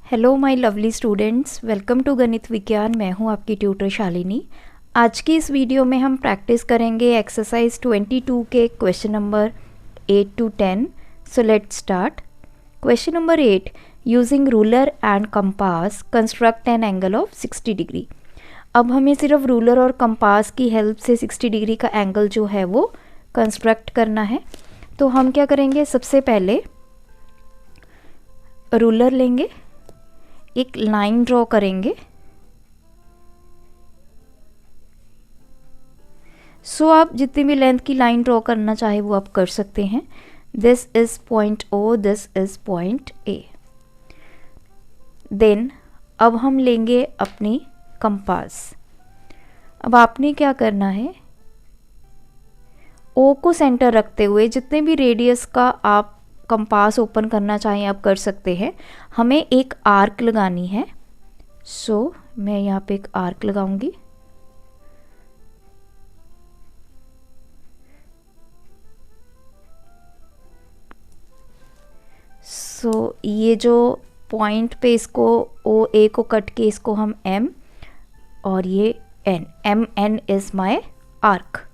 Hello my lovely students, welcome to गणित विज्ञान। मैं हूं आपकी ट्यूटर शालिनी। आज की इस वीडियो में हम प्रैक्टिस करेंगे एक्सरसाइज 22 के question number 8 to 10। So let's start. Question number 8, using ruler and compass construct an angle of 60 degree. अब हमें सिर्फ रूलर और कंपास की हेल्प से 60 डिग्री का एंगल जो है वो कंस्ट्रक्ट करना है। तो हम क्या करेंगे, सबसे पहले रूलर लेंगे, एक लाइन ड्रॉ करेंगे। सो आप जितनी भी लेंथ की लाइन ड्रॉ करना चाहे वो आप कर सकते हैं। This is point O, this is point A. Then अब हम लेंगे अपनी कंपास। अब आपने क्या करना है, ओ को सेंटर रखते हुए जितने भी रेडियस का आप कंपास ओपन करना चाहें आप कर सकते हैं। हमें एक आर्क लगानी है। सो मैं यहाँ पे एक आर्क लगाऊंगी। सो ये जो पॉइंट पे इसको ओ ए को कट के इसको हम एम और ये N, M N is my arc.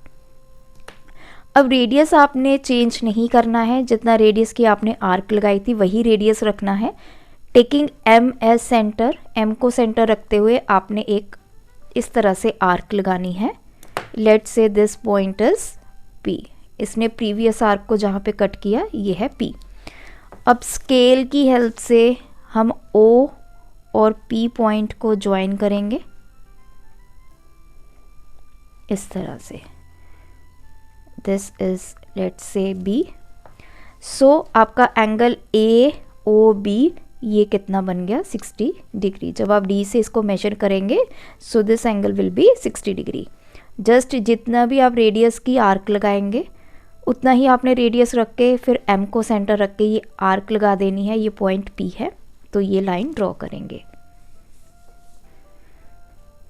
अब रेडियस आपने चेंज नहीं करना है, जितना रेडियस की आपने आर्क लगाई थी वही रेडियस रखना है। Taking M as centre, M को सेंटर रखते हुए आपने एक इस तरह से आर्क लगानी है। Let's say this point is P. इसने प्रीवियस आर्क को जहाँ पे कट किया ये है पी। अब स्केल की हेल्प से हम ओ और पी पॉइंट को ज्वाइन करेंगे इस तरह से। This is let's say B. So आपका एंगल ए ओ बी ये कितना बन गया, 60 डिग्री। जब आप डी से इसको मेजर करेंगे so this angle will be 60 degree. Just जितना भी आप रेडियस की आर्क लगाएंगे उतना ही आपने रेडियस रख के फिर एम को सेंटर रख के ये आर्क लगा देनी है। ये पॉइंट पी है तो ये लाइन ड्रॉ करेंगे।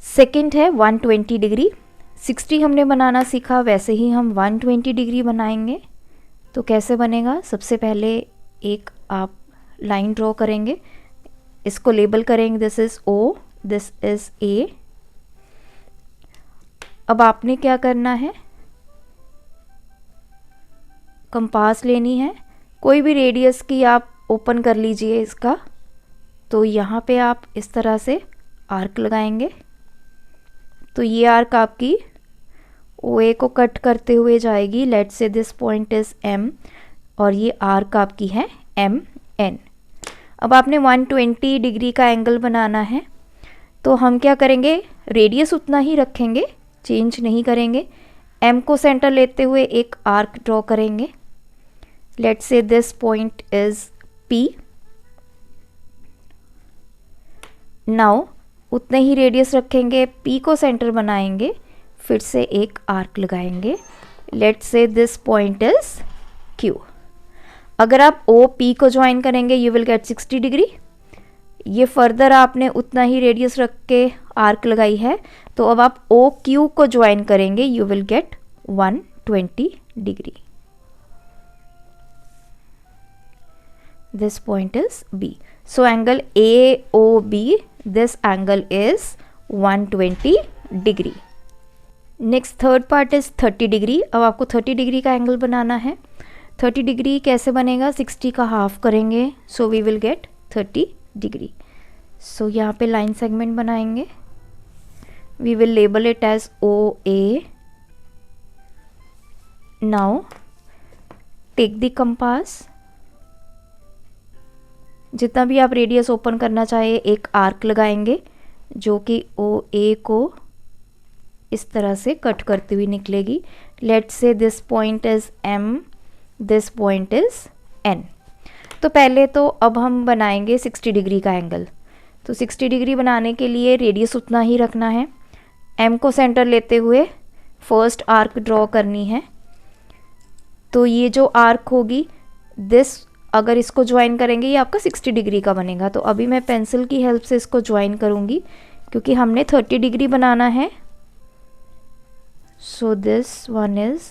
सेकंड है 120 डिग्री। 60 हमने बनाना सीखा, वैसे ही हम 120 डिग्री बनाएंगे। तो कैसे बनेगा, सबसे पहले एक आप लाइन ड्रॉ करेंगे, इसको लेबल करेंगे, this is O, this is A. अब आपने क्या करना है, कंपास लेनी है, कोई भी रेडियस की आप ओपन कर लीजिए इसका। तो यहाँ पे आप इस तरह से आर्क लगाएंगे। तो ये आर्क आपकी ओ ए को कट करते हुए जाएगी। Let's say this point is M और ये आर्क आपकी है एम एन। अब आपने 120 डिग्री का एंगल बनाना है तो हम क्या करेंगे, रेडियस उतना ही रखेंगे, चेंज नहीं करेंगे। एम को सेंटर लेते हुए एक आर्क ड्रॉ करेंगे। Let's say this point is P. Now उतने ही रेडियस रखेंगे, पी को सेंटर बनाएंगे, फिर से एक आर्क लगाएंगे। Let's say this point is Q. अगर आप ओ पी को ज्वाइन करेंगे यू विल गेट 60 डिग्री। ये फर्दर आपने उतना ही रेडियस रख के आर्क लगाई है। तो अब आप ओ क्यू को ज्वाइन करेंगे, you will get 120 degree. This point is B. So angle A O B, this angle is 120 degree. Next third part is 30 degree. अब आपको 30 डिग्री का एंगल बनाना है। 30 डिग्री कैसे बनेगा, 60 का हाफ करेंगे, so we will get 30 degree. So यहाँ पे लाइन सेगमेंट बनाएंगे। We will label it as O A. Now take the compass, जितना भी आप रेडियस ओपन करना चाहे एक आर्क लगाएंगे जो कि ओ ए को इस तरह से कट करती हुई निकलेगी। Let's say this point is M, this point is N. तो पहले तो अब हम बनाएंगे 60 डिग्री का एंगल। तो 60 डिग्री बनाने के लिए रेडियस उतना ही रखना है, एम को सेंटर लेते हुए फर्स्ट आर्क ड्रॉ करनी है। तो ये जो आर्क होगी दिस, अगर इसको ज्वाइन करेंगे ये आपका 60 डिग्री का बनेगा। तो अभी मैं पेंसिल की हेल्प से इसको ज्वाइन करूँगी क्योंकि हमने 30 डिग्री बनाना है। So this one is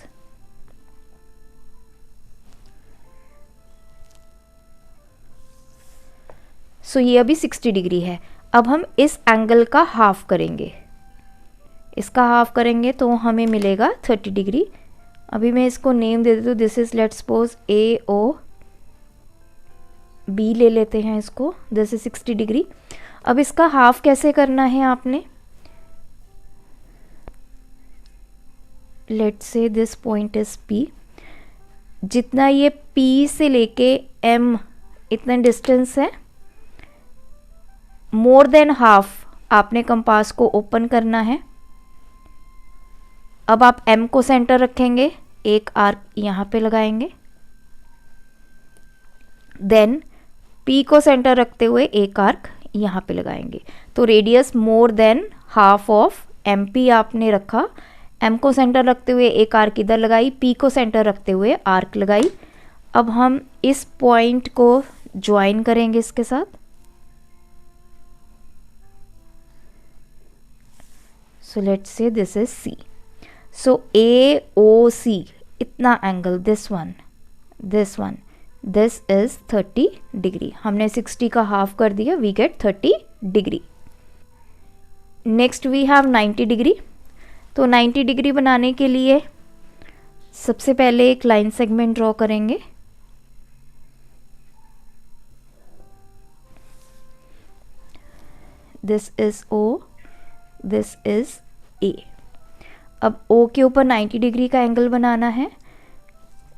सो ये अभी 60 डिग्री है। अब हम इस एंगल का हाफ करेंगे, इसका हाफ करेंगे तो हमें मिलेगा 30 डिग्री। अभी मैं इसको नेम दे देती हूँ, this is let's suppose AO B ले लेते हैं इसको, दिस इज 60 डिग्री। अब इसका हाफ कैसे करना है आपने, let's say this point is P, जितना ये P से लेके M इतना डिस्टेंस है, मोर देन हाफ आपने कंपास को ओपन करना है। अब आप M को सेंटर रखेंगे, एक आर्क यहाँ पे लगाएंगे, देन P को सेंटर रखते हुए एक आर्क यहाँ पे लगाएंगे। तो radius more than half of MP आपने रखा, M को सेंटर रखते हुए एक आर्क इधर लगाई, P को सेंटर रखते हुए आर्क लगाई। अब हम इस पॉइंट को ज्वाइन करेंगे इसके साथ, so let's say this is C। So AOC इतना angle, this one, this is 30 degree. हमने 60 का हाफ कर दिया, we get 30 degree. Next we have 90 degree. तो 90 डिग्री बनाने के लिए सबसे पहले एक लाइन सेगमेंट ड्रॉ करेंगे, this is O, this is A। अब O के ऊपर 90 डिग्री का एंगल बनाना है।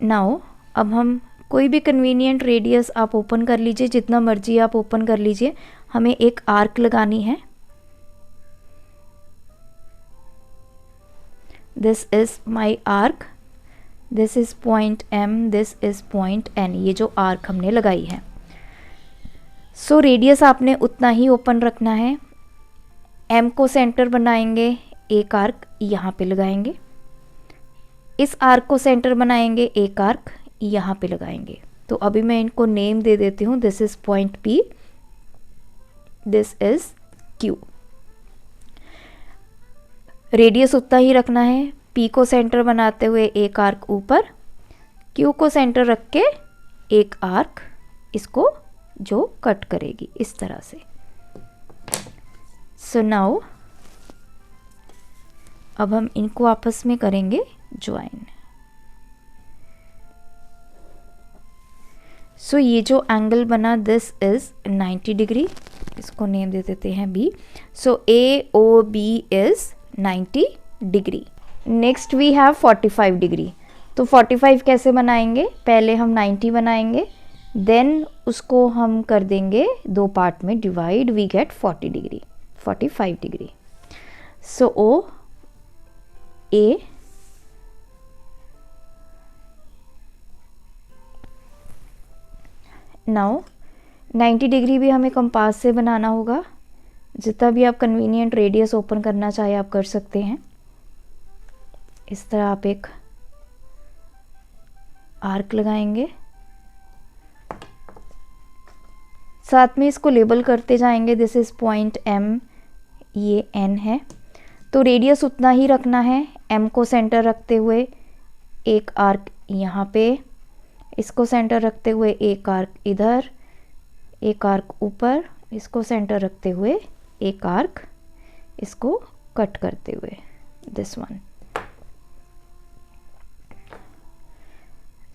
नाउ अब हम कोई भी कन्वीनियंट रेडियस आप ओपन कर लीजिए, जितना मर्जी आप ओपन कर लीजिए, हमें एक आर्क लगानी है। This is my arc, this is point M, this is point N, ये जो आर्क हमने लगाई है। सो रेडियस आपने उतना ही ओपन रखना है। M को सेंटर बनाएंगे, एक आर्क यहाँ पे लगाएंगे, इस आर्क को सेंटर बनाएंगे, एक आर्क यहाँ पे लगाएंगे। तो अभी मैं इनको नेम दे देती हूँ, this is point P, this is Q। Radius उतना ही रखना है, P को सेंटर बनाते हुए एक आर्क ऊपर, Q को सेंटर रख के एक आर्क इसको जो कट करेगी इस तरह से। सो नाउ अब हम इनको आपस में करेंगे ज्वाइन। सो ये जो एंगल बना, दिस इज 90 डिग्री, इसको नेम दे देते हैं B। So AOB is 90 degree. Next we have 45 degree. तो 45 कैसे बनाएंगे, पहले हम 90 बनाएंगे, देन उसको हम कर देंगे दो पार्ट में divide, we get 40 degree, 45 degree. So O A now 90 degree भी हमें कंपास से बनाना होगा, जितना भी आप कन्वीनियंट रेडियस ओपन करना चाहे आप कर सकते हैं। इस तरह आप एक आर्क लगाएंगे, साथ में इसको लेबल करते जाएंगे, दिस इज पॉइंट M, ये N है। तो रेडियस उतना ही रखना है, M को सेंटर रखते हुए एक आर्क यहाँ पे, इसको सेंटर रखते हुए एक आर्क इधर, एक आर्क ऊपर, इसको सेंटर रखते हुए एक आर्क इसको कट करते हुए, this one.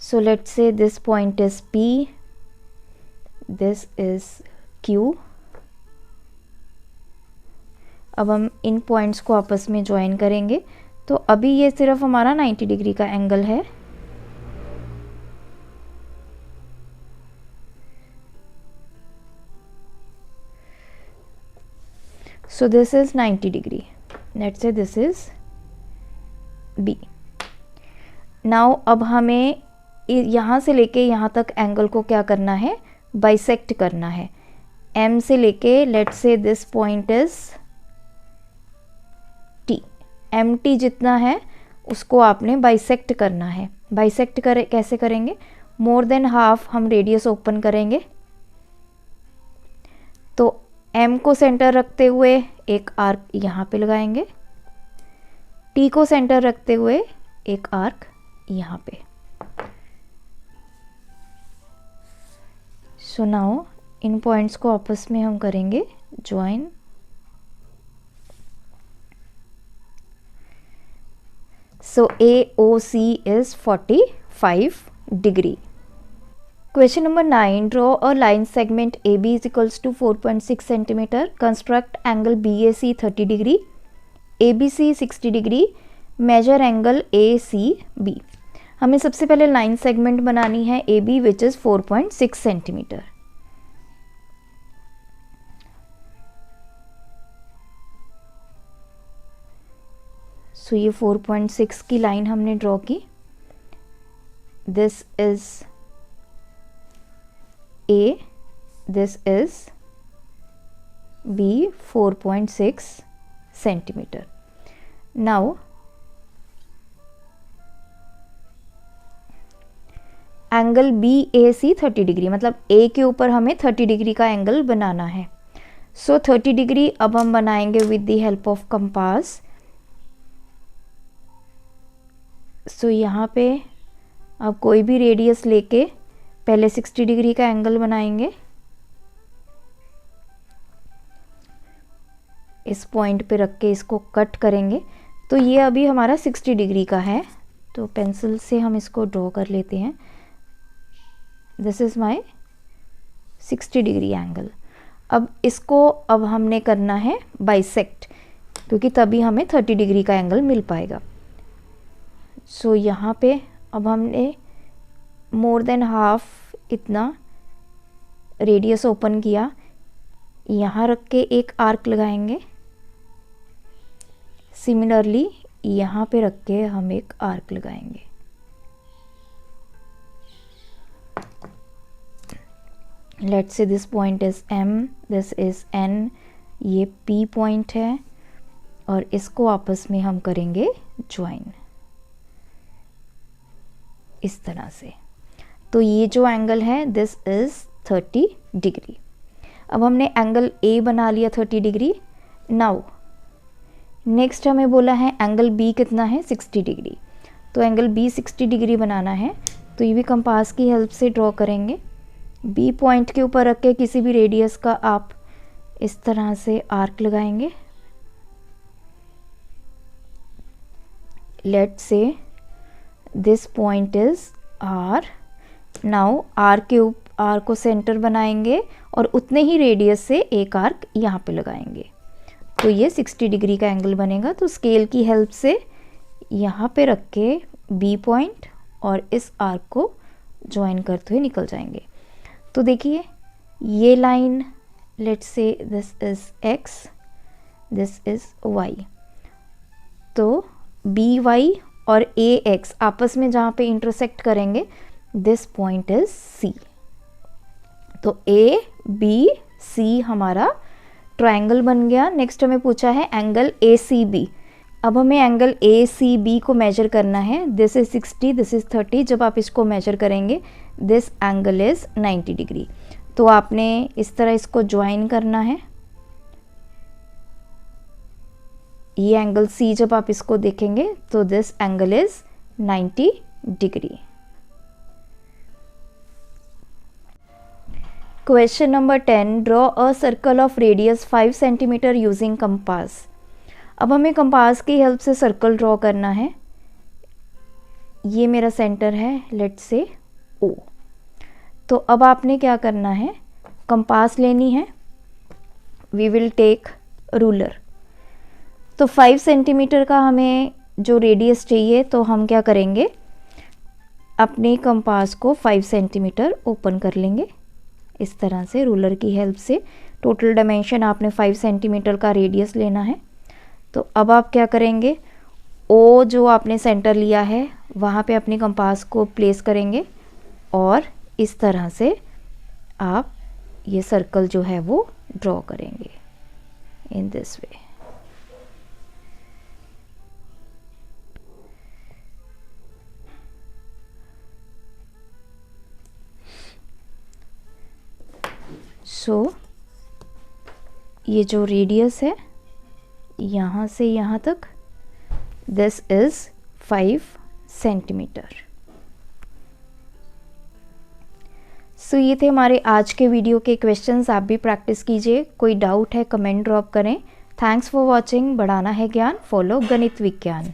So let's say this point is P, this is Q। अब हम इन पॉइंट्स को आपस में ज्वाइन करेंगे। तो अभी ये सिर्फ हमारा 90 डिग्री का एंगल है। So this is 90 degree. Let's say this is B. Now अब हमें यहाँ से लेके यहाँ तक एंगल को क्या करना है, बाइसेक्ट करना है। M से लेके let's say this point is T. MT जितना है उसको आपने बाइसेक्ट करना है। बाइसेक्ट कैसे करेंगे, मोर देन हाफ हम रेडियस ओपन करेंगे। तो M को सेंटर रखते हुए एक आर्क यहाँ पे लगाएंगे, T को सेंटर रखते हुए एक आर्क यहाँ पे। सो नाउ इन पॉइंट्स को आपस में हम करेंगे join. So AOC is 45 degree. Question number 9. Draw a line segment AB is equals to 4.6 centimeter. Construct angle BAC 30 degree. ABC 60 degree. Measure angle ACB. हमें सबसे पहले लाइन सेगमेंट बनानी है AB which is 4.6 centimetre. So ये 4.6 की line हमने draw की। This is A, this is B, 4.6 centimetre. Now angle B A C 30 degree, मतलब ए के ऊपर हमें 30 डिग्री का एंगल बनाना है। सो 30 डिग्री अब हम बनाएंगे with the help of compass. So यहाँ पे अब कोई भी रेडियस लेके पहले 60 डिग्री का एंगल बनाएंगे। इस पॉइंट पे रख के इसको कट करेंगे। तो ये अभी हमारा 60 डिग्री का है, तो पेंसिल से हम इसको ड्रॉ कर लेते हैं। This is my 60 degree angle. अब इसको अब हमने करना है बाइसेक्ट, क्योंकि तभी हमें 30 डिग्री का एंगल मिल पाएगा। सो यहाँ पे अब हमने मोर देन हाफ इतना रेडियस ओपन किया, यहाँ रख के एक आर्क लगाएंगे। सिमिलरली यहाँ पे रख के हम एक आर्क लगाएंगे। Let's say this point is M, this is N, ये P पॉइंट है और इसको आपस में हम करेंगे ज्वाइन इस तरह से। तो ये जो एंगल है दिस इज 30 डिग्री। अब हमने एंगल A बना लिया 30 डिग्री। नाउ नेक्स्ट हमें बोला है एंगल B कितना है, 60 डिग्री। तो एंगल B 60 डिग्री बनाना है, तो ये भी कंपास की हेल्प से ड्रॉ करेंगे। B पॉइंट के ऊपर रख के किसी भी रेडियस का आप इस तरह से आर्क लगाएंगे। Let's say this point is R। Now R को सेंटर बनाएंगे और उतने ही रेडियस से एक आर्क यहाँ पे लगाएंगे, तो ये 60 डिग्री का एंगल बनेगा। तो स्केल की हेल्प से यहाँ पे रख के B पॉइंट और इस आर्क को ज्वाइन करते हुए निकल जाएंगे। तो देखिए ये line, let's say this is X, this is Y। तो BY और AX आपस में जहाँ पे इंटरसेक्ट करेंगे, दिस पॉइंट इज C। तो ABC हमारा ट्रायंगल बन गया। नेक्स्ट हमें पूछा है एंगल ACB। अब हमें एंगल ACB को मेजर करना है। This is 60, this is 30। जब आप इसको मेजर करेंगे दिस एंगल इज 90 डिग्री। तो आपने इस तरह इसको ज्वाइन करना है। ये एंगल C जब आप इसको देखेंगे तो this angle is 90 degree. Question number 10, draw a circle of radius 5 centimetre using compass. अब हमें कंपास की हेल्प से सर्कल ड्रॉ करना है। ये मेरा सेंटर है, लेट्स से O। तो अब आपने क्या करना है, कंपास लेनी है। We will take ruler. तो 5 सेंटीमीटर का हमें जो रेडियस चाहिए, तो हम क्या करेंगे, अपने कंपास को 5 सेंटीमीटर ओपन कर लेंगे इस तरह से रूलर की हेल्प से। टोटल डायमेंशन आपने 5 सेंटीमीटर का रेडियस लेना है। तो अब आप क्या करेंगे, O जो आपने सेंटर लिया है वहाँ पे अपने कंपास को प्लेस करेंगे और इस तरह से आप ये सर्कल जो है वो ड्रॉ करेंगे इन दिस वे। सो ये जो रेडियस है यहाँ से यहाँ तक, दिस इज 5 सेंटीमीटर। सो ये थे हमारे आज के वीडियो के क्वेश्चंस। आप भी प्रैक्टिस कीजिए। कोई डाउट है कमेंट ड्रॉप करें। Thanks for watching. बढ़ाना है ज्ञान, फॉलो गणित विज्ञान।